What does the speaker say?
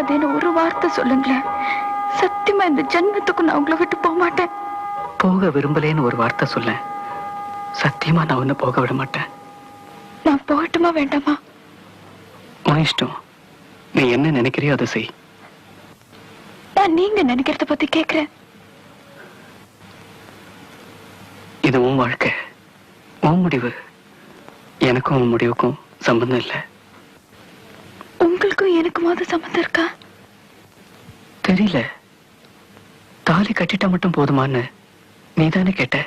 போகாதேன்னு ஒரு வார்த்தை சொல்லுங்களேன். சத்தியமா இந்த ஜென்மத்துக்கு நான் உங்களை விட்டு போக மாட்டேன். போக விரும்பலேன்னு ஒரு வார்த்தை சொல்ல. சத்தியமா நான் ஒண்ணு போக விட மாட்டேன். நான் போகட்டுமா வேண்டாமா? உன் இஷ்டம். நீ என்ன நினைக்கிறியோ அதை செய். நான் நீங்க நினைக்கிறத பத்தி கேக்குறேன். இது உன் வாழ்க்கை, உன் முடிவு. எனக்கும் உன் முடிவுக்கும் சம்பந்தம் இல்லை. உங்களுக்கும் எனக்குமாவது சம்பந்தம் இருக்கா? தெரியல. தாலி கட்டிட்டா மட்டும் போதுமான்னு நீதானே கேட்ட.